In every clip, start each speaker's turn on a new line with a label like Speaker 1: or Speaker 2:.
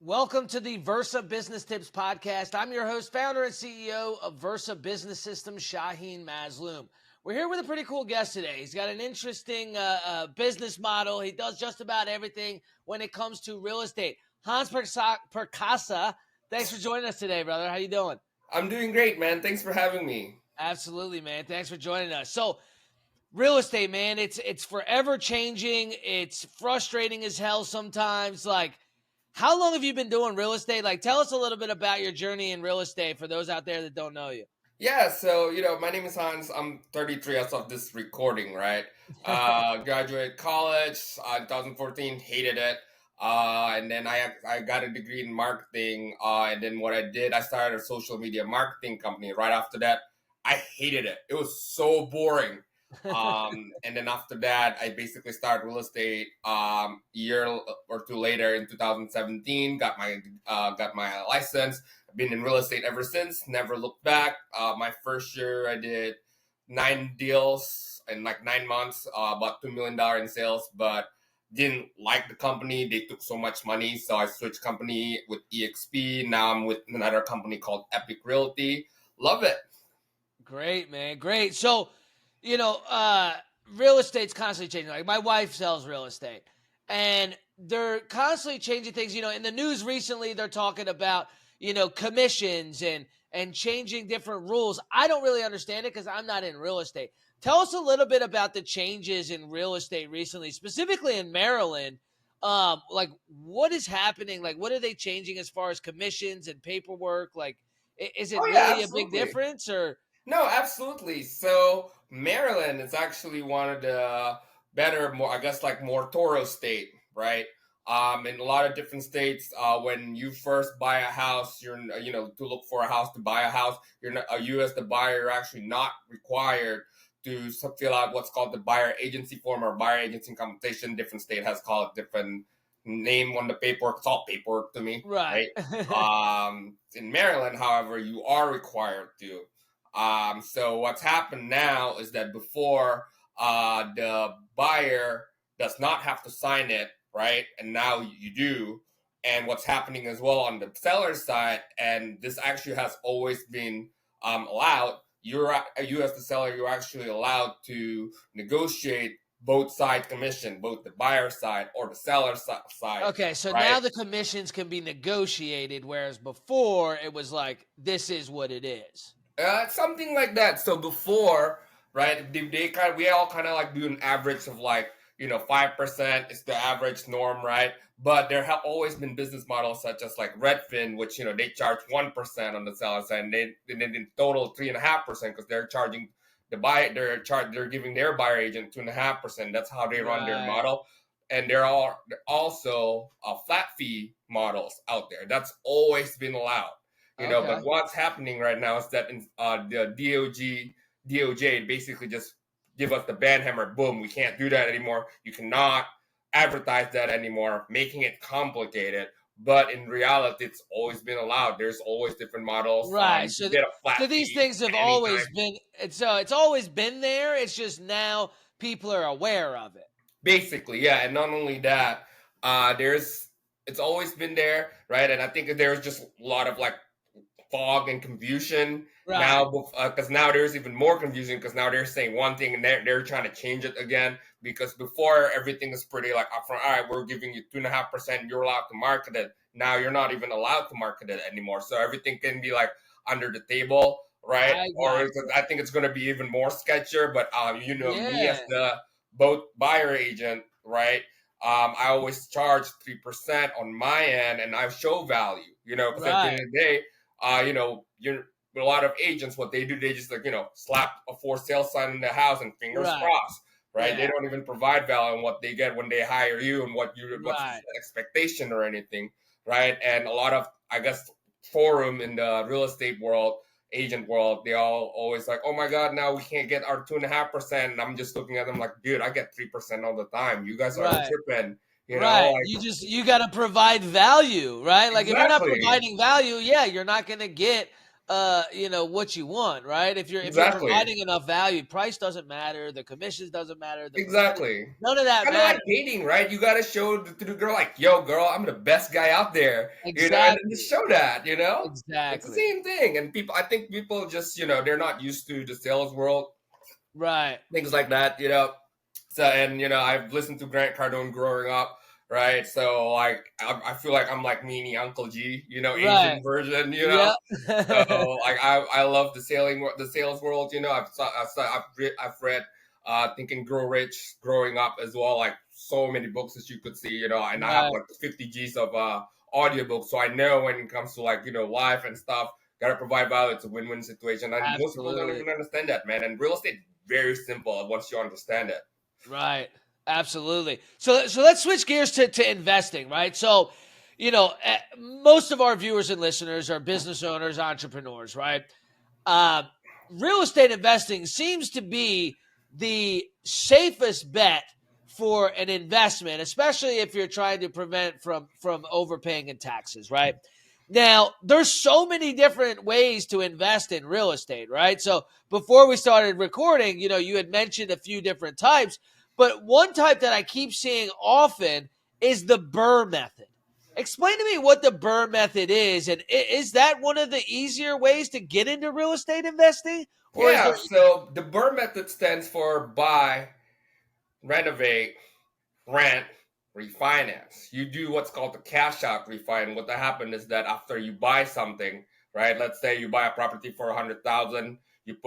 Speaker 1: Welcome to the Versa Business Tips Podcast. I'm your host, founder, and CEO of Versa Business Systems, Shaheen Mazloom. We're here with a pretty cool guest today. He's got an interesting business model. He does just about everything when it comes to real estate. Hans Perkasa, thanks for joining us today, brother. How you doing?
Speaker 2: I'm doing great, man. Thanks for having me.
Speaker 1: Absolutely, man. Thanks for joining us. So, real estate, man, it's forever changing. It's frustrating as hell sometimes. How long have you been doing real estate? Tell us a little bit about your journey in real estate for those out there that don't know you.
Speaker 2: Yeah, so my name is Hans. I'm 33 as of this recording, right? Graduated college 2014, hated it. And then I got a degree in marketing. And then what I did, I started a social media marketing company. Right after that, I hated it. It was so boring. And then after that, I basically started real estate. Year or two later in 2017, got my license. Been in real estate ever since. Never looked back. My first year, I did 9 deals in like 9 months, about $2 million in sales, but didn't like the company. They took so much money, so I switched company with EXP. Now I'm with another company called Epic Realty. Love it.
Speaker 1: Great, man. Great. So, real estate's constantly changing. Like my wife sells real estate and they're constantly changing things. In the news recently, they're talking about, commissions and changing different rules. I don't really understand it because I'm not in real estate. Tell us a little bit about the changes in real estate recently, specifically in Maryland. What is happening? Like, what are they changing as far as commissions and paperwork? Like, is it
Speaker 2: Oh yeah,
Speaker 1: really a big
Speaker 2: absolutely.
Speaker 1: difference or?
Speaker 2: No, absolutely. So Maryland is actually one of the better, more I guess, like more Toro state, right? In a lot of different states, when you first buy a house, to look for a house to buy a house, you're not, you as the buyer, you're actually not required to fill out what's called the buyer agency form or buyer agency compensation. Different state has called it different name on the paperwork. It's all paperwork to me,
Speaker 1: Right.
Speaker 2: right? In Maryland, however, you are required to. So what's happened now is that before the buyer does not have to sign it, right? And now you do. And what's happening as well on the seller side, and this actually has always been allowed. You as the seller, you're actually allowed to negotiate both side commission, both the buyer side or the seller side,
Speaker 1: Okay, so
Speaker 2: right?
Speaker 1: now the commissions can be negotiated, whereas before it was like, this is what it is.
Speaker 2: Something like that. So before, right, we all kind of like do an average of like 5% is the average norm, right? But there have always been business models such as like Redfin, which they charge 1% on the seller side, and then in total 3.5% because they're charging the buyer. They're giving their buyer agent 2.5%. That's how they run their
Speaker 1: Right.
Speaker 2: model. And there are also flat fee models out there. That's always been allowed.
Speaker 1: Okay.
Speaker 2: But what's happening right now is that the DOJ basically just give us the ban hammer. Boom, we can't do that anymore. You cannot advertise that anymore, making it complicated. But in reality, it's always been allowed. There's always different models.
Speaker 1: Right.
Speaker 2: You get a flat
Speaker 1: So these
Speaker 2: fee
Speaker 1: things have
Speaker 2: anytime.
Speaker 1: always been, it's always been there. It's just now people are aware of it.
Speaker 2: Basically, yeah. And not only that, there's it's always been there, right? And I think that there's just a lot of like fog and confusion
Speaker 1: Right.
Speaker 2: now, because now there's even more confusion because now they're saying one thing and they're trying to change it again, because before everything is pretty like upfront. All right, we're giving you 2.5%, you're allowed to market it. Now you're not even allowed to market it anymore, so everything can be like under the table, right?
Speaker 1: I got
Speaker 2: Or I think it's going to be even more sketchier. But me as
Speaker 1: Yeah.
Speaker 2: the both buyer agent, right? I always charge 3% on my end, and I show value, because at the end
Speaker 1: Right.
Speaker 2: of the day, you're a lot of agents. What they do, they just slap a for sale sign in the house and fingers
Speaker 1: Right.
Speaker 2: crossed, right? They
Speaker 1: Yeah.
Speaker 2: don't even provide value on what they get when they hire you and what's
Speaker 1: Right.
Speaker 2: the expectation or anything, right? And a lot of, I guess, forum in the real estate world, agent world, they all always like, oh my god, now we can't get our 2.5%. And I'm just looking at them like, dude, I get 3% all the time. You guys are
Speaker 1: Right.
Speaker 2: tripping,
Speaker 1: Right.
Speaker 2: like
Speaker 1: You got to provide value, right? Like if you're not
Speaker 2: exactly.
Speaker 1: providing value, yeah, you're not going to get what you want, right? If you're
Speaker 2: Exactly.
Speaker 1: providing enough value, price doesn't matter, the commissions doesn't matter, the percentage,
Speaker 2: Exactly.
Speaker 1: none of that
Speaker 2: Kind of like
Speaker 1: matters.
Speaker 2: dating, right? You got to show to the girl, like, yo, girl, I'm the best guy out there, and then
Speaker 1: Exactly.
Speaker 2: just show that, It's the
Speaker 1: Exactly.
Speaker 2: same thing. And I think people just, they're not used to the sales world,
Speaker 1: Right.
Speaker 2: things like that. So, and, I've listened to Grant Cardone growing up, right? So, like, I feel like I'm like meanie Uncle G,
Speaker 1: Right.
Speaker 2: Asian version.
Speaker 1: Yep.
Speaker 2: So like I love the sales world. I've read Think and Grow Rich growing up as well. Like so many books that you could see. And I have
Speaker 1: Right.
Speaker 2: like 50 G's of audiobooks, so I know when it comes to like life and stuff. Gotta provide value. It's a win-win situation, and most people don't
Speaker 1: Absolutely.
Speaker 2: even understand that, man. And real estate very simple once you understand it.
Speaker 1: Right. Absolutely. So let's switch gears to investing, right? So, most of our viewers and listeners are business owners, entrepreneurs, right? Uh, Real estate investing seems to be the safest bet for an investment, especially if you're trying to prevent from overpaying in taxes, right? Now, there's so many different ways to invest in real estate, right? So before we started recording, you had mentioned a few different types, but one type that I keep seeing often is the BRRR method. Explain to me what the BRRR method is, and is that one of the easier ways to get into real estate investing, or is
Speaker 2: Yeah.
Speaker 1: there?
Speaker 2: So the BRRR method stands for buy, renovate, rent, refinance. You do what's called the cash out refi. And what that happened is that after you buy something, right? Let's say you buy a property for 100,000, you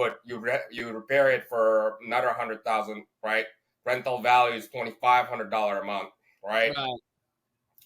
Speaker 2: repair it for another 100,000, right? Rental value is $2,500 a month, right?
Speaker 1: Right,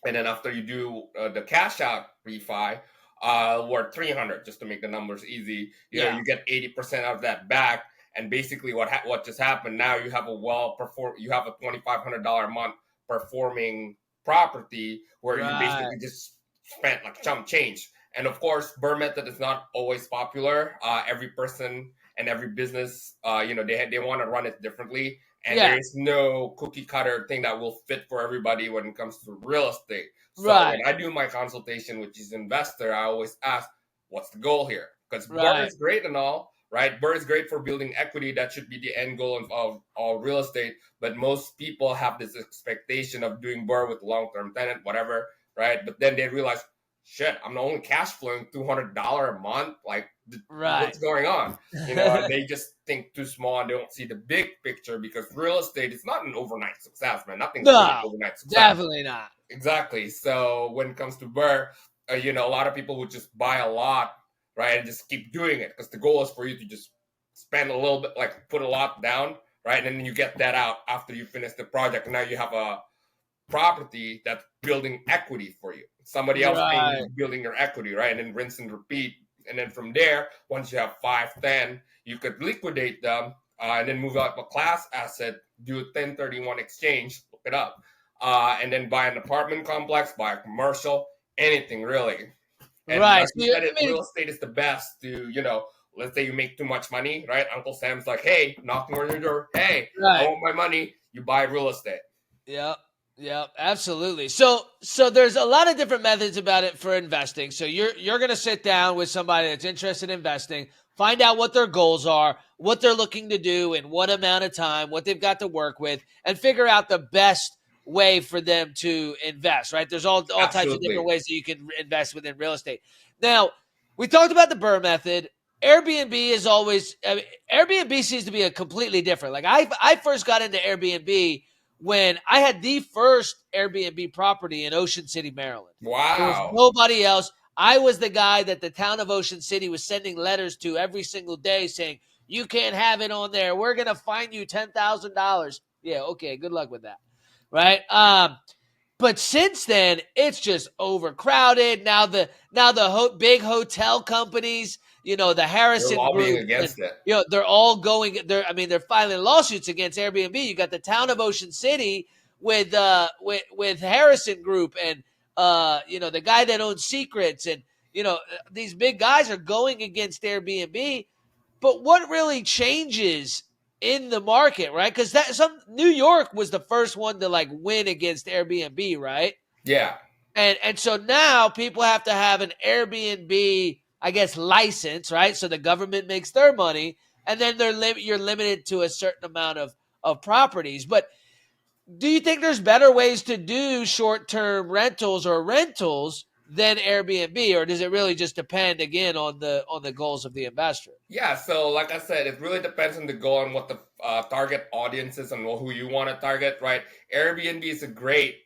Speaker 2: And then after you do the cash out refi, worth 300, just to make the numbers easy,
Speaker 1: yeah,
Speaker 2: you get 80% of that back. And basically, what just happened now, you have a $2,500 a month performing property where you
Speaker 1: right,
Speaker 2: basically just spent like chump change. And of course, Burr method is not always popular. Every person and every business, they want to run it differently, and
Speaker 1: yeah,
Speaker 2: there is no cookie cutter thing that will fit for everybody when it comes to real estate. So
Speaker 1: right,
Speaker 2: when I do my consultation with this investor, I always ask, what's the goal here? Because BRRRR
Speaker 1: right,
Speaker 2: is great and all, right? BRRRR is great for building equity. That should be the end goal of all real estate. But most people have this expectation of doing BRRRR with long-term tenant, whatever, right? But then they realize, shit, I'm only cash flowing $200 a month. Like,
Speaker 1: right.
Speaker 2: what's going on? And they just think too small and they don't see the big picture, because real estate is not an overnight success, man. Nothing's really
Speaker 1: No,
Speaker 2: overnight success.
Speaker 1: definitely not.
Speaker 2: Exactly. So when it comes to BRRRR, a lot of people would just buy a lot, right, and just keep doing it, because the goal is for you to just spend a little bit, like put a lot down, right, and then you get that out after you finish the project. And now you have a property that's building equity for you. Somebody else paying you
Speaker 1: Right,
Speaker 2: is building your equity, right? And then rinse and repeat. And then from there, once you have 5, 10, you could liquidate them, and then move out a class asset, do a 1031 exchange, look it up, and then buy an apartment complex, buy a commercial, anything really. And
Speaker 1: right.
Speaker 2: like you
Speaker 1: So
Speaker 2: said,
Speaker 1: I mean,
Speaker 2: real estate is the best to, let's say you make too much money, right? Uncle Sam's like, hey, knocking on your door, hey, I
Speaker 1: right.
Speaker 2: want my money. You buy real estate.
Speaker 1: Yep. Yep, absolutely. So there's a lot of different methods about it for investing. So you're going to sit down with somebody that's interested in investing, find out what their goals are, what they're looking to do in what amount of time, what they've got to work with, and figure out the best way for them to invest, right? There's all types of different
Speaker 2: Absolutely.
Speaker 1: ways that you can invest within real estate. Now, we talked about the BRRRR method. Airbnb is always Airbnb seems to be a completely different. Like I first got into Airbnb when I had the first Airbnb property in Ocean City, Maryland. There was
Speaker 2: Wow.
Speaker 1: nobody else. I was the guy that the town of Ocean City was sending letters to every single day saying, you can't have it on there. We're going to fine you $10,000. Yeah, okay, good luck with that. Right? But since then, it's just overcrowded. Now the big hotel companies, the
Speaker 2: They're
Speaker 1: Harrison
Speaker 2: lobbying
Speaker 1: Group, and
Speaker 2: against it.
Speaker 1: they're all going. They're filing lawsuits against Airbnb. You got the town of Ocean City with Harrison Group, and the guy that owns Secrets, and these big guys are going against Airbnb. But what really changes in the market, right? Because that some New York was the first one to like win against Airbnb, right?
Speaker 2: Yeah.
Speaker 1: And so now people have to have an Airbnb. I guess, license, right? So the government makes their money, and then you're limited to a certain amount of properties. But do you think there's better ways to do short-term rentals or rentals than Airbnb, or does it really just depend again on the goals of the investor?
Speaker 2: Yeah, so like I said, it really depends on the goal and what the target audience is and who you want to target, right? Airbnb is a great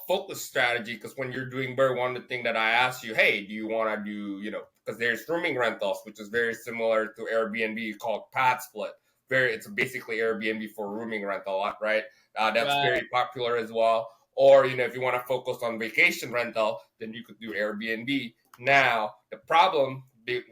Speaker 2: focus strategy because when you're doing BRRR, one of the thing that I asked you, hey, do you want to do, because there's rooming rentals, which is very similar to Airbnb called Pad Split. It's basically Airbnb for rooming rental, right? That's
Speaker 1: Right,
Speaker 2: very popular as well. Or, if you want to focus on vacation rental, then you could do Airbnb. Now, the problem big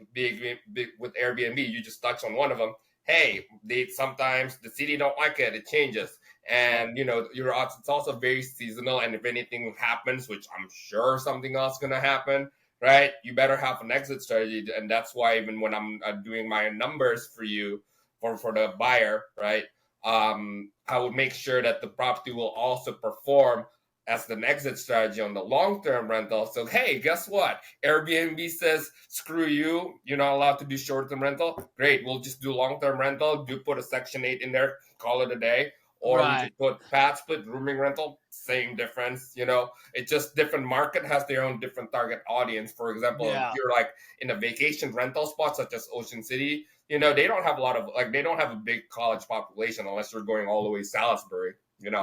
Speaker 2: with Airbnb, you just touch on one of them. Hey, they sometimes the city don't like it; it changes, and it's also very seasonal. And if anything happens, which I'm sure something else gonna happen, right? You better have an exit strategy, and that's why even when I'm doing my numbers for you for the buyer, right? I would make sure that the property will also perform as an exit strategy on the long-term rental. So hey, guess what? Airbnb says, screw you, you're not allowed to do short-term rental. Great, we'll just do long-term rental. Do put a section 8 in there, call it a day. Or we
Speaker 1: right,
Speaker 2: could put pad split, rooming rental, same difference. It's just different market has their own different target audience. For example, if
Speaker 1: yeah,
Speaker 2: you're like in a vacation rental spot such as Ocean City, they don't have a lot of they don't have a big college population unless you're going all the way Salisbury,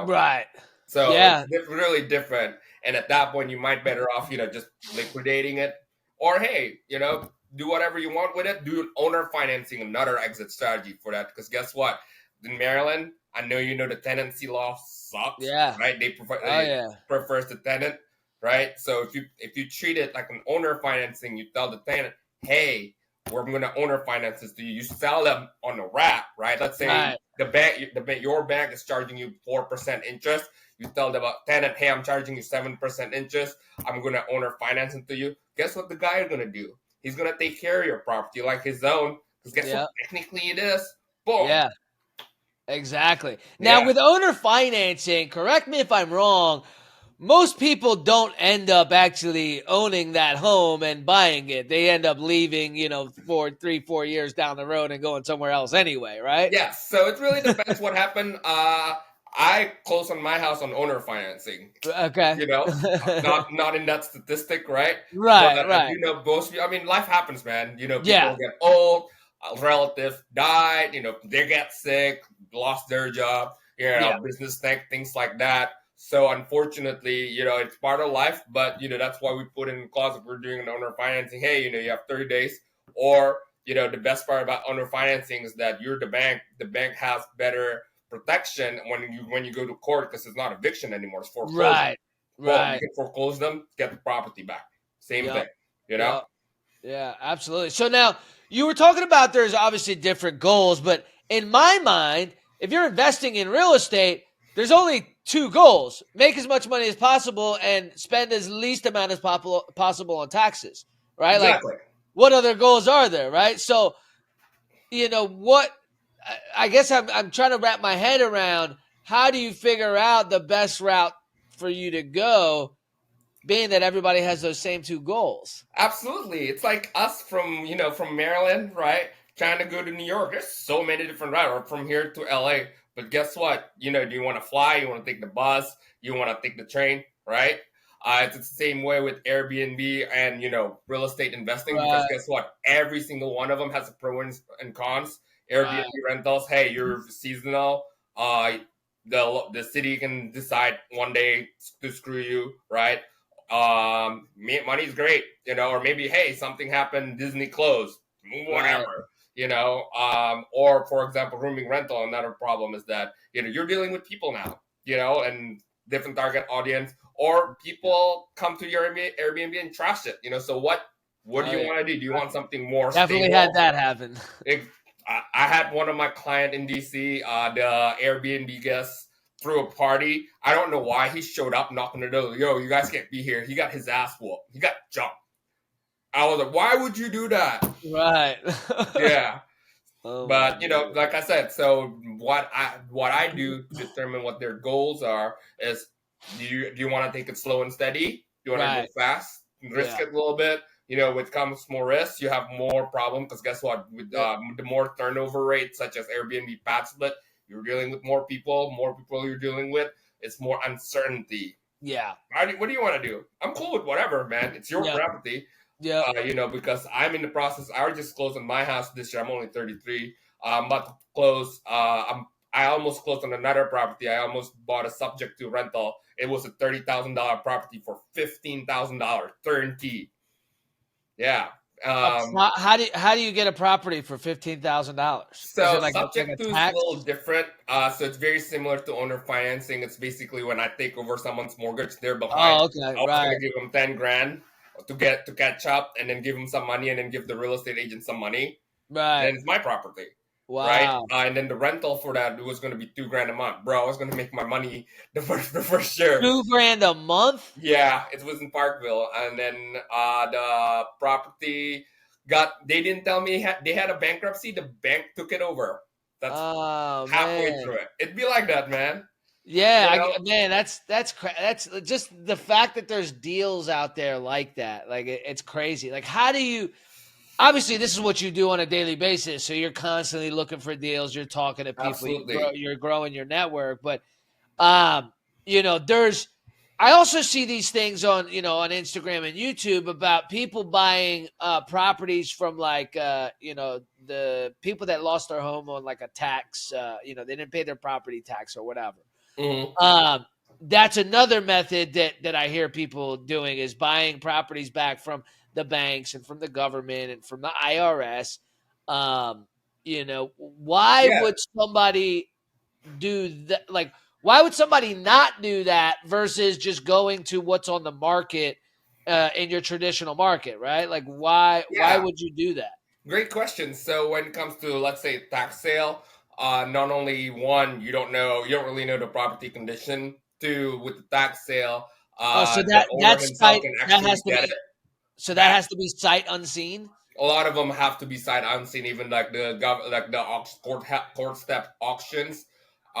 Speaker 1: right,
Speaker 2: so it's
Speaker 1: yeah,
Speaker 2: really different. And at that point, you might better off, just liquidating it. Or hey, do whatever you want with it. Do owner financing, another exit strategy for that. Because guess what? In Maryland, I know the tenancy law sucks,
Speaker 1: yeah,
Speaker 2: right?
Speaker 1: oh
Speaker 2: It
Speaker 1: yeah,
Speaker 2: prefers the tenant, right? So if you treat it like an owner financing, you tell the tenant, hey, we're going to owner finance this to you. You sell them on a wrap, right? Let's say
Speaker 1: right,
Speaker 2: your bank is charging you 4% interest. You tell the tenant, hey, I'm charging you 7% interest. I'm going to owner finance it to you. Guess what the guy is going to do? He's going to take care of your property like his own. Because guess what?
Speaker 1: yeah,
Speaker 2: Technically it is. Boom.
Speaker 1: yeah. Exactly. Now,
Speaker 2: Yeah.
Speaker 1: with owner financing, correct me if I'm wrong, most people don't end up actually owning that home and buying it. They end up leaving, for 3, 4 years down the road and going somewhere else anyway, right?
Speaker 2: Yeah. So it really depends what happened. I closed on my house on owner financing.
Speaker 1: Okay.
Speaker 2: Not in that statistic, right? But
Speaker 1: Right,
Speaker 2: I
Speaker 1: right.
Speaker 2: do know most. I mean, life happens, man. People
Speaker 1: Yeah,
Speaker 2: get old, relatives died. They get sick, lost their job.
Speaker 1: yeah,
Speaker 2: Business things like that. So unfortunately, it's part of life. But that's why we put in the clause if we're doing an owner financing. Hey, you have 30 days. Or the best part about owner financing is that you're the bank. The bank has better protection when you go to court because it's not eviction anymore; it's foreclosure.
Speaker 1: right,
Speaker 2: Boom, you
Speaker 1: right.
Speaker 2: can foreclose them, get the property back. Same
Speaker 1: Yep,
Speaker 2: thing, you know?
Speaker 1: yep. Yeah, absolutely. So now you were talking about there's obviously different goals, but in my mind, if you're investing in real estate, there's only two goals: make as much money as possible and spend as least amount as possible on taxes, right? Like,
Speaker 2: Exactly.
Speaker 1: what other goals are there, right? So, what I guess I'm trying to wrap my head around how do you figure out the best route for you to go, being that everybody has those same two goals.
Speaker 2: Absolutely. It's like us from Maryland, right? Trying to go to New York. There's so many different routes, or from here to LA. But guess what? Do you want to fly? You want to take the bus? You want to take the train, right? It's the same way with Airbnb and real estate investing because
Speaker 1: Right,
Speaker 2: guess what? Every single one of them has a pros and cons. Airbnb
Speaker 1: right,
Speaker 2: rentals, hey, you're seasonal. Uh, the city can decide one day to screw you, right? Money's great, or maybe hey, something happened, Disney closed,
Speaker 1: right.
Speaker 2: whatever, or for example, rooming rental. Another problem is that you're dealing with people now, and different target audience, or
Speaker 1: Yeah.
Speaker 2: people come to your Airbnb and trash it, so what do
Speaker 1: Oh
Speaker 2: you
Speaker 1: yeah.
Speaker 2: want to do? Do you want something more
Speaker 1: Definitely had
Speaker 2: stable?
Speaker 1: that happen.
Speaker 2: I had one of my client in DC, the Airbnb guest threw a party. I don't know why he showed up knocking the door. Yo, you guys can't be here. He got his ass whooped. He got jumped. I was like, why would you do that?
Speaker 1: Right.
Speaker 2: Yeah.
Speaker 1: Oh my
Speaker 2: But
Speaker 1: goodness.
Speaker 2: like I said, so what I do to determine what their goals are is do you want to take it slow and steady? Do you want to go
Speaker 1: Right.
Speaker 2: fast, risk
Speaker 1: Yeah.
Speaker 2: it a little bit? With comes more risk, you have more problem because guess what? With
Speaker 1: Yep.
Speaker 2: the more turnover rate, such as Airbnb pad split, you're dealing with more people you're dealing with. It's more uncertainty.
Speaker 1: Yeah.
Speaker 2: What do you want to do? I'm cool with whatever, man. It's your
Speaker 1: Yep.
Speaker 2: property.
Speaker 1: Yep.
Speaker 2: Because I'm in the process. I just closed on my house this year. I'm only 33. I'm about to close. I almost closed on another property. I almost bought a subject to rental. It was a $30,000 property for $15,000 turnkey. Yeah. Um,
Speaker 1: How do you get a property for $15,000? Is
Speaker 2: so
Speaker 1: it like
Speaker 2: subject
Speaker 1: a
Speaker 2: to is a
Speaker 1: tax?
Speaker 2: little different. So it's very similar to owner financing. It's basically when I take over someone's mortgage, they're behind.
Speaker 1: Oh, okay,
Speaker 2: I was
Speaker 1: right,
Speaker 2: gonna give them 10 grand to catch up, and then give them some money, and then give the real estate agent some money.
Speaker 1: right.
Speaker 2: Then it's my property, right?
Speaker 1: Wow,
Speaker 2: And then the rental for that was gonna be 2 grand a month, bro. I was gonna make my money the first year.
Speaker 1: 2 grand a month?
Speaker 2: Yeah, it was in Parkville, and then the property they didn't tell me they had a bankruptcy. The bank took it over. That's
Speaker 1: Oh
Speaker 2: halfway
Speaker 1: man,
Speaker 2: through it. It'd be like that, man.
Speaker 1: yeah,
Speaker 2: You know,
Speaker 1: man, that's just the fact that there's deals out there like that. Like it's crazy. Like how do you? Obviously, this is what you do on a daily basis, so you're constantly looking for deals. You're talking to people.
Speaker 2: absolutely.
Speaker 1: You're growing your network, but Um, there's I also see these things on, on Instagram and YouTube about people buying properties from like the people that lost their home on like a tax, they didn't pay their property tax or whatever.
Speaker 2: Hmm.
Speaker 1: Um, that's another method that I hear people doing is buying properties back from the banks and from the government and from the IRS. Why
Speaker 2: Yeah,
Speaker 1: would somebody do that? Like, why would somebody not do that versus just going to what's on the market in your traditional market, right? Like, why
Speaker 2: yeah.
Speaker 1: would you do that?
Speaker 2: Great question. So when it comes to, let's say, tax sale, not only one, you don't really know the property condition. Two, with the tax sale,
Speaker 1: Oh, so
Speaker 2: the owner
Speaker 1: that's
Speaker 2: himself
Speaker 1: site
Speaker 2: can
Speaker 1: that
Speaker 2: actually
Speaker 1: has to
Speaker 2: get it
Speaker 1: be so that
Speaker 2: back.
Speaker 1: has to be sight unseen.
Speaker 2: A lot of them have to be sight unseen, even like court step auctions. A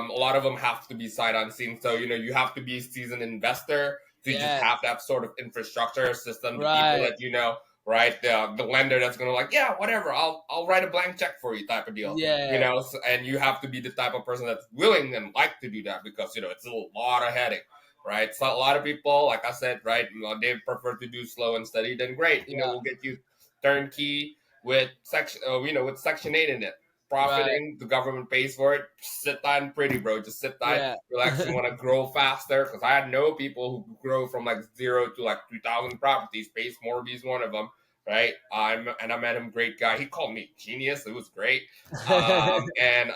Speaker 2: lot of them have to be sight unseen. So you have to be a seasoned investor to just
Speaker 1: Yeah,
Speaker 2: have that sort of infrastructure system. The people
Speaker 1: right.
Speaker 2: that right? The lender that's gonna like, yeah, whatever. I'll write a blank check for you, type of deal.
Speaker 1: Yeah,
Speaker 2: And you have to be the type of person that's willing and like to do that because it's a lot of headache, right? So a lot of people, like I said, right, they prefer to do slow and steady. Then great,
Speaker 1: yeah,
Speaker 2: we'll get you turnkey with section 8 in it,
Speaker 1: right.
Speaker 2: profiting. The government pays for it. Sit tight and pretty, bro. Just sit tight,
Speaker 1: Yeah.
Speaker 2: relax. You want to grow faster, because I know people who grow from like 0 to like 3,000 properties. Pace Morby's one of them, right? I met him, great guy. He called me genius. It was great. And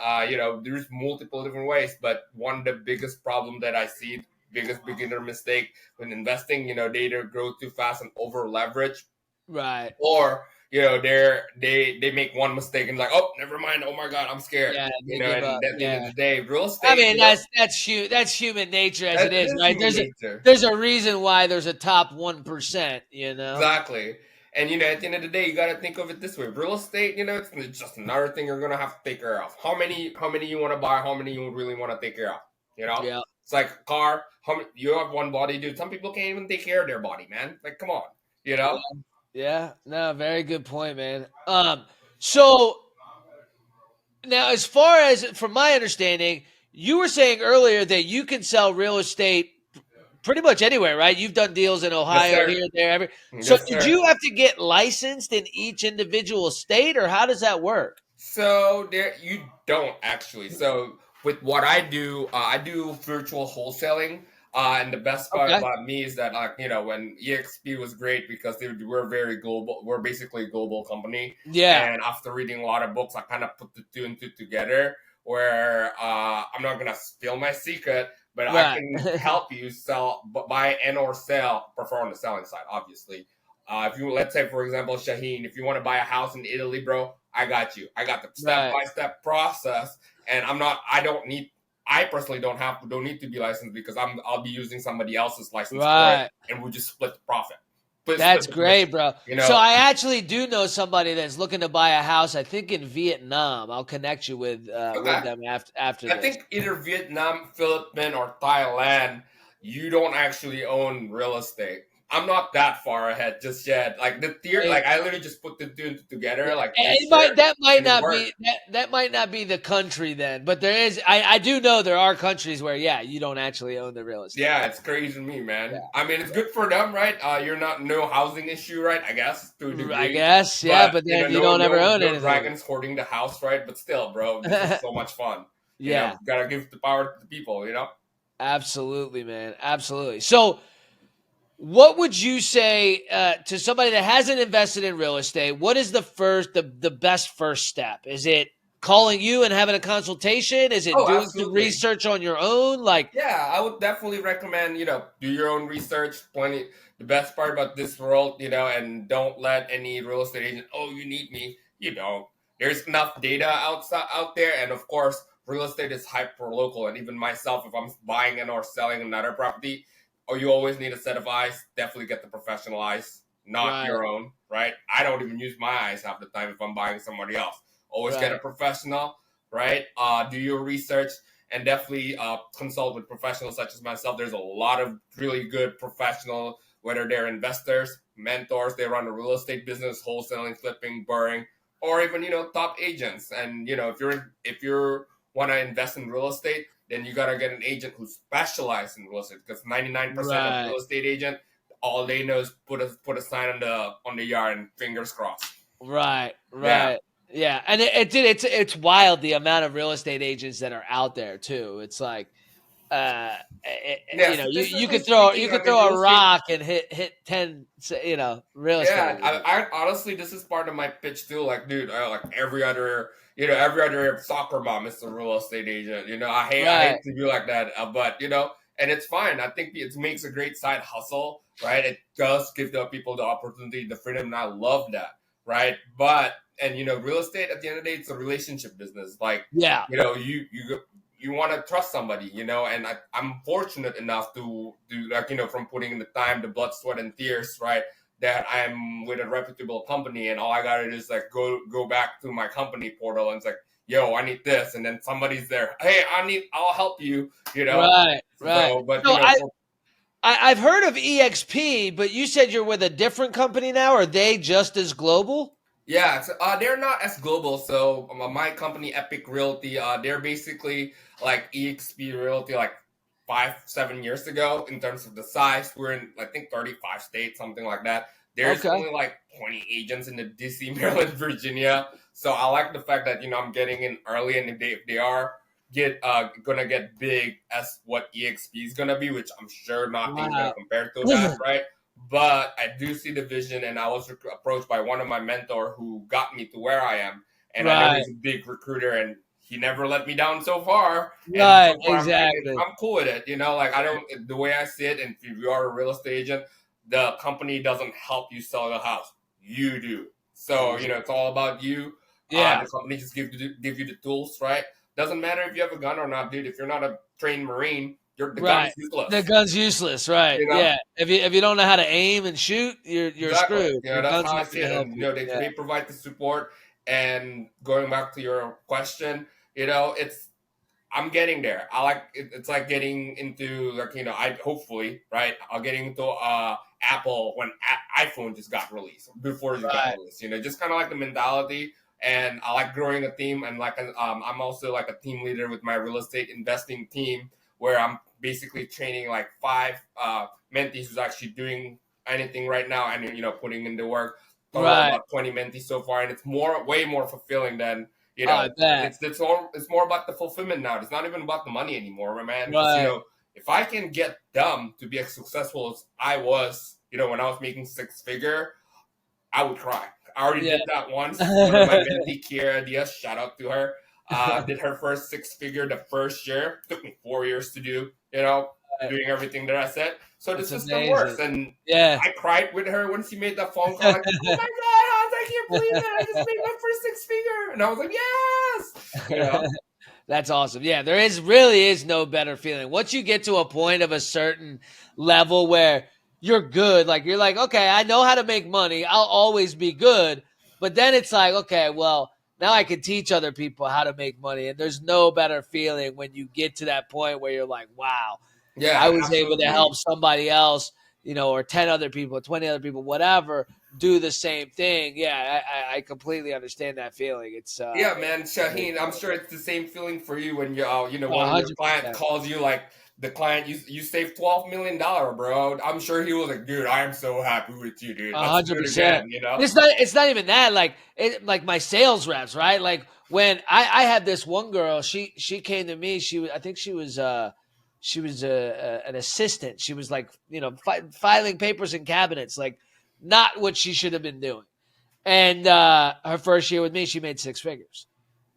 Speaker 2: there's multiple different ways, but one of the biggest problem that I see, biggest beginner mistake when investing, they either grow too fast and over leverage,
Speaker 1: Right.
Speaker 2: or they make one mistake and like, oh, never mind, oh my god, I'm scared.
Speaker 1: Yeah, they give
Speaker 2: And
Speaker 1: up.
Speaker 2: at the end of
Speaker 1: Yeah.
Speaker 2: the day, real
Speaker 1: I
Speaker 2: estate,
Speaker 1: mean, that's human nature as it
Speaker 2: it
Speaker 1: is,
Speaker 2: is
Speaker 1: right?
Speaker 2: human nature.
Speaker 1: There's a reason why there's a top 1%, you know?
Speaker 2: Exactly. And at the end of the day, you got to think of it this way: real estate, it's just another thing you're gonna have to take care of. How many you want to buy? How many you really want to take care of?
Speaker 1: Yeah.
Speaker 2: It's like a car. How many, you have one body, dude? Some people can't even take care of their body, man. Like, come on, you
Speaker 1: Yeah.
Speaker 2: know.
Speaker 1: Yeah. No, very good point, man. So now as far as from my understanding, you were saying earlier that you can sell real estate pretty much anywhere, right? You've done deals in
Speaker 2: Yes,
Speaker 1: Ohio,
Speaker 2: sir.
Speaker 1: here, there, every. So
Speaker 2: Yes,
Speaker 1: did
Speaker 2: sir.
Speaker 1: you have to get licensed in each individual state, or how does that work?
Speaker 2: So there, you don't actually. So with what I do virtual wholesaling. And the best part
Speaker 1: Okay.
Speaker 2: about me is that, like, when EXP was great because we're very global. We're basically a global company.
Speaker 1: Yeah.
Speaker 2: And after reading a lot of books, I kind of put the two and two together. Where I'm not gonna spill my secret, but I
Speaker 1: Right.
Speaker 2: can help you sell, buy and or sell. Prefer on the selling side, obviously. If you, let's say, for example, Shaheen, if you want to buy a house in Italy, bro, I got you. I got the step
Speaker 1: Right.
Speaker 2: by step process, and I'm not. I don't need. I personally don't need to be licensed because I'll be using somebody else's license for it,
Speaker 1: Right.
Speaker 2: and we'll just split the profit, split
Speaker 1: That's
Speaker 2: the
Speaker 1: great,
Speaker 2: commission.
Speaker 1: bro.
Speaker 2: You
Speaker 1: So
Speaker 2: know,
Speaker 1: I actually do know somebody that's looking to buy a house. I think in Vietnam. I'll connect you with
Speaker 2: okay.
Speaker 1: them after
Speaker 2: I
Speaker 1: this.
Speaker 2: think either Vietnam, Philippines, or Thailand, you don't actually own real estate. I'm not that far ahead just yet. Like the tier,
Speaker 1: Right?
Speaker 2: like I literally just put the two and two together
Speaker 1: Yeah,
Speaker 2: like
Speaker 1: it
Speaker 2: this
Speaker 1: might
Speaker 2: year,
Speaker 1: that might
Speaker 2: and it
Speaker 1: not
Speaker 2: worked.
Speaker 1: be that might not be the country then, but there is. I do know there are countries where you don't actually own the real estate.
Speaker 2: Yeah, it's crazy to me,
Speaker 1: Yeah,
Speaker 2: man. I mean, it's good for them, right? You're not no housing issue, right? I guess to a
Speaker 1: I
Speaker 2: degree,
Speaker 1: guess, yeah,
Speaker 2: but
Speaker 1: but then you
Speaker 2: no,
Speaker 1: don't ever
Speaker 2: no,
Speaker 1: own
Speaker 2: no
Speaker 1: anything.
Speaker 2: dragons hoarding the house, right? But still, bro, this is so much fun.
Speaker 1: Yeah,
Speaker 2: Gotta give the power to the people, you know.
Speaker 1: absolutely, man, absolutely. So, what would you say to somebody that hasn't invested in real estate? What is the best first step? Is it calling you and having a consultation? Is it
Speaker 2: Oh,
Speaker 1: doing some
Speaker 2: absolutely.
Speaker 1: research on your own? Like,
Speaker 2: Yeah, I would definitely recommend, do your own research. Plenty, the best part about this world, and don't let any real estate agent, oh, you need me. You don't. There's enough data out there. And of course, real estate is hyper local. And even myself, if I'm buying and or selling another property, or you always need a set of eyes, definitely get the professional eyes, not
Speaker 1: right,
Speaker 2: your own, right? I don't even use my eyes half the time if I'm buying somebody else. Always get a
Speaker 1: right,
Speaker 2: professional, right? Do your research and definitely consult with professionals such as myself. There's a lot of really good professional, whether they're investors, mentors, they run a real estate business, wholesaling, flipping, burring, or even top agents. And if you want to invest in real estate, then you gotta get an agent who specializes in real estate because 99% of
Speaker 1: right.
Speaker 2: real estate agent all they know is put a sign on the yard and fingers crossed.
Speaker 1: Right,
Speaker 2: Yeah.
Speaker 1: right. Yeah, and it's wild the amount of real estate agents that are out there too. It's like
Speaker 2: Yeah,
Speaker 1: you
Speaker 2: statistically
Speaker 1: could throw you
Speaker 2: speaking, I
Speaker 1: could
Speaker 2: mean,
Speaker 1: throw
Speaker 2: real
Speaker 1: a
Speaker 2: estate.
Speaker 1: rock and hit 10 real estate
Speaker 2: Yeah,
Speaker 1: agents.
Speaker 2: I honestly, this is part of my pitch too. Like, dude, like every other soccer mom is a real estate agent. I hate
Speaker 1: Right,
Speaker 2: to be like that, but and it's fine. I think it makes a great side hustle, right? It does give the people the opportunity, the freedom, and I love that, right? But and real estate at the end of the day, it's a relationship business. Like,
Speaker 1: yeah,
Speaker 2: you want to trust somebody, and I'm fortunate enough to do like from putting in the time, the blood, sweat, and tears, right? That I'm with a reputable company, and all I gotta do is like go back to my company portal, and it's like, yo, I need this, and then somebody's there. Hey, I'll help you.
Speaker 1: right, right.
Speaker 2: So, but
Speaker 1: So
Speaker 2: for
Speaker 1: I've heard of EXP, but you said you're with a different company now. Are they just as global?
Speaker 2: yeah, they're not as global. So my company, Epic Realty, they're basically like EXP Realty, like 5-7 years ago in terms of the size. We're in I think 35 states, something like that. There's
Speaker 1: Okay.
Speaker 2: only like 20 agents in the DC, Maryland, Virginia. So I like the fact that I'm getting in early, and if they are gonna get big as what EXP is gonna be, which I'm sure nothing's gonna
Speaker 1: Wow.
Speaker 2: compare to that, right? But I do see the vision, and I was approached by one of my mentor who got me to where I am, and I know
Speaker 1: Right,
Speaker 2: he's a big recruiter, and he never let me down so far. And
Speaker 1: right,
Speaker 2: so far,
Speaker 1: exactly.
Speaker 2: I'm cool with it. Like I don't the way I see it, and if you are a real estate agent, the company doesn't help you sell the house, you do. So
Speaker 1: Exactly.
Speaker 2: it's all about you.
Speaker 1: Yeah,
Speaker 2: The company just give you the tools, right? Doesn't matter if you have a gun or not, dude. If you're not a trained Marine, the gun's
Speaker 1: right. The
Speaker 2: useless.
Speaker 1: gun's useless, right?
Speaker 2: You know.
Speaker 1: Yeah. If you don't know how to aim and shoot, you're
Speaker 2: Exactly.
Speaker 1: screwed. The
Speaker 2: That's
Speaker 1: gun's
Speaker 2: how I
Speaker 1: not
Speaker 2: see
Speaker 1: going to
Speaker 2: it.
Speaker 1: help
Speaker 2: And
Speaker 1: you.
Speaker 2: they
Speaker 1: Yeah.
Speaker 2: they provide the support. And going back to your question, it's I'm getting there. I like it's like getting into like I hopefully right. I'll get into Apple when iPhone just got released before it just got
Speaker 1: Right.
Speaker 2: released. Just kind of like the mentality. And I like growing a team, and like I'm also like a team leader with my real estate investing team, where I'm basically training like 5 mentees who's actually doing anything right now, and putting in the work. Total
Speaker 1: Right.
Speaker 2: about 20 mentees so far, and it's way more fulfilling than
Speaker 1: Oh, I bet.
Speaker 2: it's more about the fulfillment now. It's not even about the money anymore, man. Because
Speaker 1: Right.
Speaker 2: if I can get them to be as successful as I was, when I was making 6 figure, I would cry. I already
Speaker 1: Yeah.
Speaker 2: did that once. One of my mentee, Kira Diaz, shout out to her, did her first 6 figure the first year. Took me 4 years to do, doing everything that I said. So the
Speaker 1: That's
Speaker 2: system works.
Speaker 1: amazing.
Speaker 2: And
Speaker 1: Yeah.
Speaker 2: I cried with her when she made that phone call, like, oh my God, Hans, I can't believe it. I just made my first 6 figure. And I was like, yes.
Speaker 1: That's awesome. Yeah, there really is no better feeling. Once you get to a point of a certain level where you're good, like you're like, okay, I know how to make money. I'll always be good. But then it's like, okay, well, now I can teach other people how to make money. And there's no better feeling when you get to that point where you're like, wow, I
Speaker 2: Yeah,
Speaker 1: was able to help
Speaker 2: absolutely.
Speaker 1: somebody else or 10 other people, 20 other people, whatever, do the same thing. Yeah, I completely understand that feeling. It's
Speaker 2: Yeah, man,
Speaker 1: very
Speaker 2: Shaheen, I'm
Speaker 1: cool.
Speaker 2: sure it's the same feeling for you when one of your clients
Speaker 1: 100%.
Speaker 2: calls you like the client you saved $12 million, bro. I'm sure he was like, dude, I am so happy with you, dude.
Speaker 1: A
Speaker 2: Let's do
Speaker 1: hundred
Speaker 2: it again,
Speaker 1: percent.
Speaker 2: you know?
Speaker 1: It's not even that. Like my sales reps, right? Like when I had this one girl, she came to me. I think she was an assistant. She was like filing papers in cabinets, like not what she should have been doing. And her first year with me, she made six figures.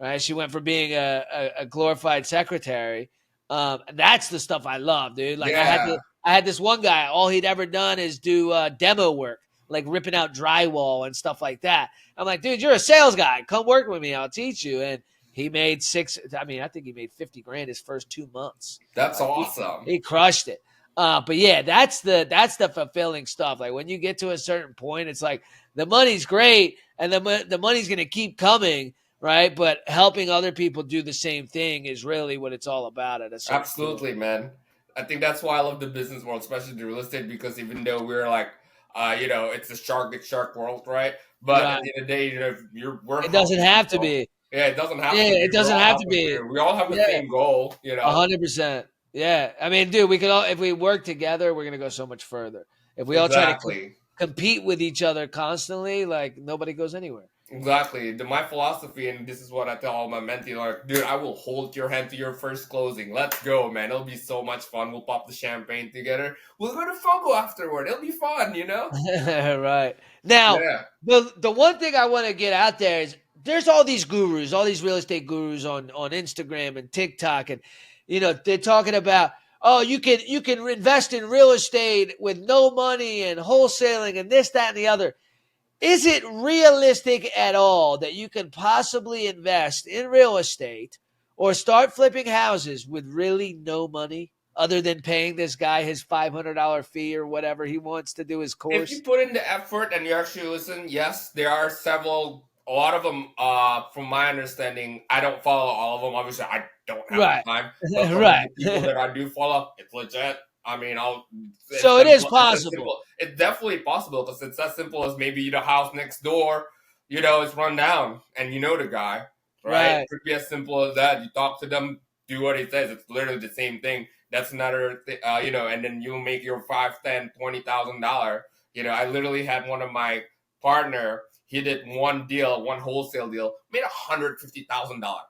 Speaker 1: Right? She went from being a glorified secretary. That's the stuff I love, dude. Like
Speaker 2: Yeah,
Speaker 1: I had this one guy. All he'd ever done is do demo work, like ripping out drywall and stuff like that. I'm like, dude, you're a sales guy. Come work with me. I'll teach you. And he made six. I mean, I think he made 50 grand his first 2 months.
Speaker 2: that's
Speaker 1: Like
Speaker 2: awesome.
Speaker 1: he crushed it. But yeah, that's the fulfilling stuff. Like when you get to a certain point, it's like the money's great and the money's going to keep coming, right? But helping other people do the same thing is really what it's all about at a certain point.
Speaker 2: Absolutely, man. I think that's why I love the business world, especially the real estate, because even though we're like, it's a shark world, right? But at
Speaker 1: Right.
Speaker 2: the end of the day, we're
Speaker 1: It doesn't
Speaker 2: helping
Speaker 1: have to
Speaker 2: people.
Speaker 1: be.
Speaker 2: Yeah, it doesn't have
Speaker 1: Yeah,
Speaker 2: to be.
Speaker 1: it
Speaker 2: We're
Speaker 1: doesn't
Speaker 2: all
Speaker 1: have to
Speaker 2: helping
Speaker 1: be.
Speaker 2: people. We all have the
Speaker 1: Yeah,
Speaker 2: same goal, you know?
Speaker 1: 100%. Yeah. I mean, dude, we could all, if we work together, we're going to go so much further. If we all try to
Speaker 2: Exactly.
Speaker 1: compete with each other constantly, like nobody goes anywhere.
Speaker 2: Exactly. My philosophy, and this is what I tell all my mentees, like, dude, I will hold your hand to your first closing. Let's go, man. It'll be so much fun. We'll pop the champagne together. We'll go to Fogo afterward. It'll be fun, you know?
Speaker 1: Right. Now,
Speaker 2: Yeah.
Speaker 1: the one thing I want to get out there is there's all these gurus, all these real estate gurus on Instagram and TikTok, and they're talking about, oh, you can invest in real estate with no money and wholesaling and this, that, and the other. Is it realistic at all that you can possibly invest in real estate or start flipping houses with really no money other than paying this guy his $500 fee or whatever he wants to do his
Speaker 2: If you
Speaker 1: course?
Speaker 2: put in the effort and you actually listen, yes, there are a lot of them, from my understanding, I don't follow all of them. Obviously, I don't have the
Speaker 1: Right.
Speaker 2: time, but from
Speaker 1: Right.
Speaker 2: the people that I do follow, it's legit. I mean,
Speaker 1: So it is possible.
Speaker 2: it's definitely possible because it's as simple as maybe the house next door, is run down and you know the guy, right? It
Speaker 1: Right.
Speaker 2: could be as simple as that. You talk to them, do what he says. It's literally the same thing. That's another thing, and then you make your 5, 10, $20,000. I literally had one of my partner. He did one deal, one wholesale deal, made $150,000.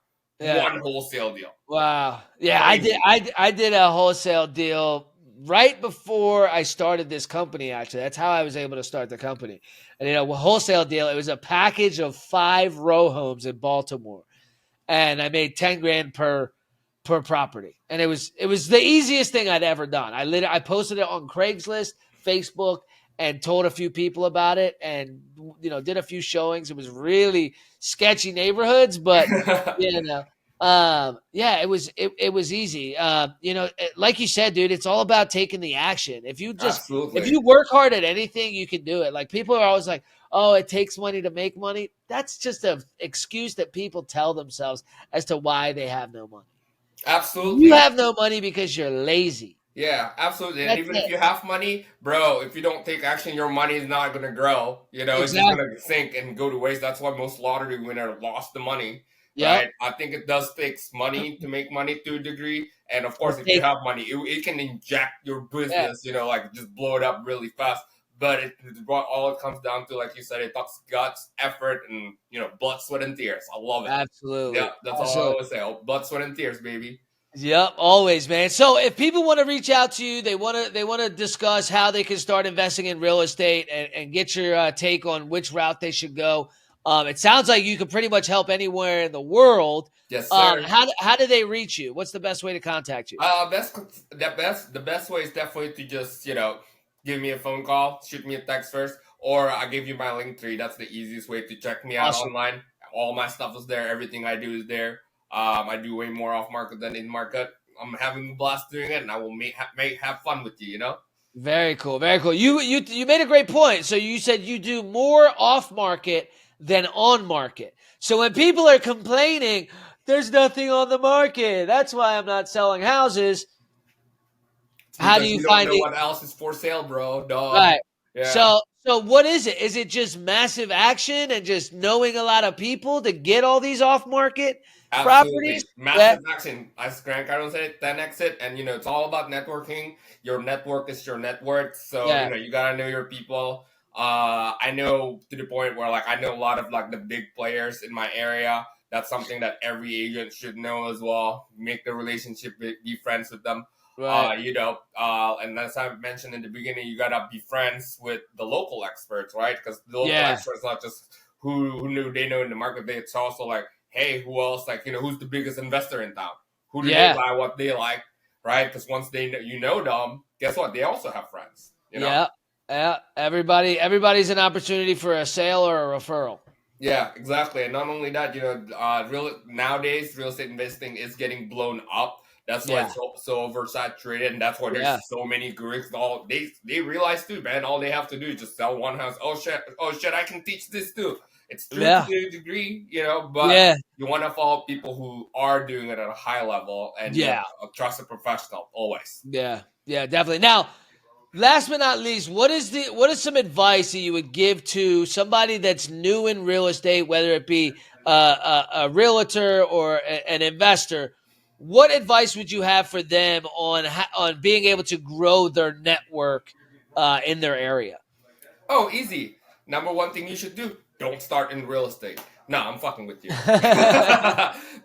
Speaker 1: Yeah.
Speaker 2: One wholesale deal.
Speaker 1: Wow. Yeah, I did.
Speaker 2: Crazy.
Speaker 1: I did a wholesale deal right before I started this company. Actually, that's how I was able to start the company. And a wholesale deal. It was a package of 5 row homes in Baltimore, and I made 10 grand per property. And it was the easiest thing I'd ever done. I posted it on Craigslist, Facebook, and told a few people about it, and did a few showings. It was really sketchy neighborhoods, but you know. Yeah, it was easy. Like you said, dude, it's all about taking the action. If
Speaker 2: Absolutely.
Speaker 1: you work hard at anything, you can do it. Like people are always like, oh, it takes money to make money. That's just an excuse that people tell themselves as to why they have no money. You
Speaker 2: Absolutely.
Speaker 1: have no money because you're lazy.
Speaker 2: Yeah, absolutely. And
Speaker 1: That's
Speaker 2: even if
Speaker 1: it.
Speaker 2: you have money, bro, if you don't take action, your money is not going to grow. It's just going
Speaker 1: Exactly.
Speaker 2: to sink and go to waste. That's why most lottery winner lost the money,
Speaker 1: Yep.
Speaker 2: right? I think it does takes money to make money to a degree. And of course,
Speaker 1: It
Speaker 2: if you
Speaker 1: takes
Speaker 2: have money, it can inject your
Speaker 1: yeah,
Speaker 2: business, like just blow it up really fast. But all it comes down to, like you said, it talks guts, effort, and, blood, sweat, and tears. I love it. Yeah,
Speaker 1: absolutely.
Speaker 2: that's all I
Speaker 1: Absolutely.
Speaker 2: always say. Oh, blood, sweat, and tears, baby.
Speaker 1: Yep, always, man. So if people want to reach out to you, they want to discuss how they can start investing in real estate and get your take on which route they should go. It sounds like you can pretty much help anywhere in the world.
Speaker 2: Yes, sir.
Speaker 1: How do they reach you? What's the best way to contact you?
Speaker 2: The best way is definitely to just give me a phone call, shoot me a text first, or I give you my link tree. That's the easiest way to check me out
Speaker 1: Awesome.
Speaker 2: online. All my stuff is there. Everything I do is there. I do way more off market than in market. I'm having a blast doing it, and I will have fun with you.
Speaker 1: Very cool. Very cool. You made a great point. So you said you do more off market than on market. So when people are complaining, there's nothing on the market. That's why I'm not selling houses. How do
Speaker 2: because
Speaker 1: you
Speaker 2: you don't
Speaker 1: find
Speaker 2: know
Speaker 1: it?
Speaker 2: what else is for sale, bro. Duh.
Speaker 1: Right.
Speaker 2: Yeah.
Speaker 1: So what is it? Is it just massive action and just knowing a lot of people to get all these off market properties?
Speaker 2: Absolutely.
Speaker 1: Yeah.
Speaker 2: Massive action. As Grant Cardone said it, 10x it. And, it's all about networking. Your network is your net worth. So,
Speaker 1: Yeah.
Speaker 2: you got to know your people. I know to the point where, like, I know a lot of, like, the big players in my area. That's something that every agent should know as well. Make the relationship, be friends with them.
Speaker 1: Right.
Speaker 2: And as I mentioned in the beginning, you got to be friends with the local experts, right? Because the local
Speaker 1: Yeah.
Speaker 2: experts, not just who knew they know in the market, it's also like, hey, who else? Like, who's the biggest investor in town? Who do they
Speaker 1: Yeah.
Speaker 2: buy? What they like, right? Because once they know, them, guess what? They also have friends.
Speaker 1: Yeah. Yeah. Everybody's an opportunity for a sale or a referral.
Speaker 2: Yeah, exactly. And not only that, real nowadays real estate investing is getting blown up. That's why
Speaker 1: Yeah.
Speaker 2: it's so oversaturated, and that's why
Speaker 1: Yeah.
Speaker 2: there's so many gurus. All they realize too, man. All they have to do is just sell one house. Oh shit, I can teach this too. It's true to
Speaker 1: Yeah.
Speaker 2: the degree, but
Speaker 1: Yeah.
Speaker 2: you want to follow people who are doing it at a high level, and
Speaker 1: Yeah.
Speaker 2: trust a professional always.
Speaker 1: Yeah. Yeah. Definitely. Now, last but not least, what is some advice that you would give to somebody that's new in real estate, whether it be a realtor or an investor? What advice would you have for them on being able to grow their network in their area?
Speaker 2: Oh, easy. Number one thing you should do: don't start in real estate. No, I'm fucking with you.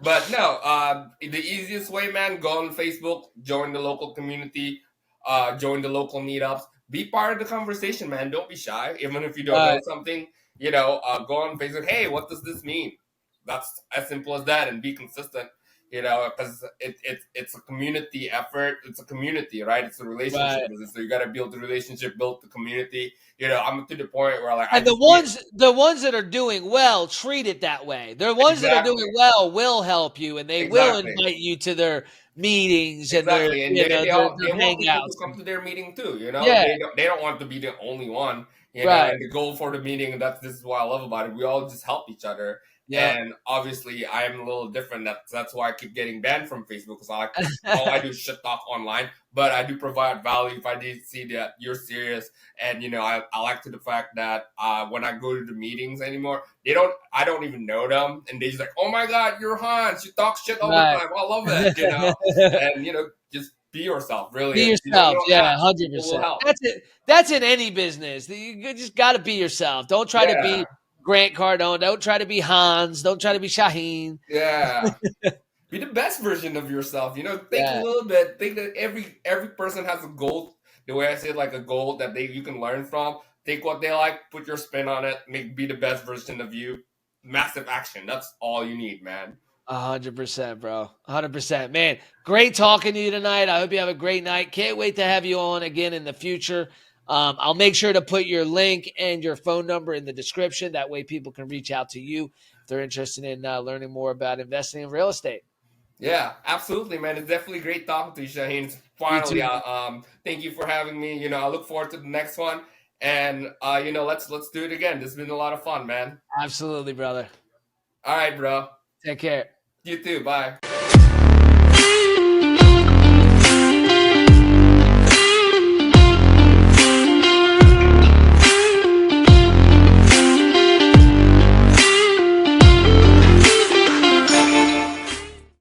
Speaker 2: But no, the easiest way, man, go on Facebook, join the local community, join the local meetups, be part of the conversation, man. Don't be shy, even if you don't know
Speaker 1: Right,
Speaker 2: something. Go on Facebook. Hey, what does this mean? That's as simple as that, and be consistent. Because it's a community effort. It's a community, right? It's a relationship
Speaker 1: right.
Speaker 2: business. So you got to build the relationship, build the community. I'm to the point where, like, I
Speaker 1: And the
Speaker 2: just
Speaker 1: ones that are doing well treat it that way. The ones that are
Speaker 2: exactly,
Speaker 1: doing well will help you, and they will
Speaker 2: exactly.
Speaker 1: invite you to their meetings and their
Speaker 2: Exactly, and they
Speaker 1: their
Speaker 2: want people to
Speaker 1: hangouts.
Speaker 2: come to their meeting too.
Speaker 1: Yeah,
Speaker 2: They don't want to be the only one.
Speaker 1: right.
Speaker 2: And the goal for the meeting, this is what I love about it. We all just help each other,
Speaker 1: Yep.
Speaker 2: and obviously I am a little different. That's why I keep getting banned from Facebook, because all I do is shit talk online. But I do provide value if I do see that you're serious, and I like to the fact that when I go to the meetings anymore, I don't even know them, and they're just like, oh my god, you're Hans, you talk shit all the
Speaker 1: Right.
Speaker 2: time. I love it. And just be yourself, really.
Speaker 1: Be
Speaker 2: And if you don't
Speaker 1: yourself.
Speaker 2: know,
Speaker 1: Yeah,
Speaker 2: ask.
Speaker 1: hundred
Speaker 2: People will
Speaker 1: percent.
Speaker 2: help.
Speaker 1: That's it. That's in any business. You just got to be yourself. Don't try to
Speaker 2: Yeah,
Speaker 1: be Grant Cardone. Don't try to be Hans. Don't try to be Shaheen.
Speaker 2: yeah. Be the best version of yourself. Think a
Speaker 1: Yeah,
Speaker 2: little bit. Think that every person has a goal. The way I say it, like a goal that you can learn from. Take what they like, put your spin on it, be the best version of you. Massive action. That's all you need, man.
Speaker 1: 100%, bro. 100%, man. Great talking to you tonight. I hope you have a great night. Can't wait to have you on again in the future. I'll make sure to put your link and your phone number in the description. That way, people can reach out to you if they're interested in learning more about investing in real estate.
Speaker 2: Yeah, absolutely, man. It's definitely great talking to you, Shaheen.
Speaker 1: You
Speaker 2: Finally,
Speaker 1: too.
Speaker 2: thank you for having me. I look forward to the next one, and let's do it again. This has been a lot of fun, man.
Speaker 1: Absolutely, brother.
Speaker 2: All right, bro.
Speaker 1: Take care.
Speaker 2: You too. Bye.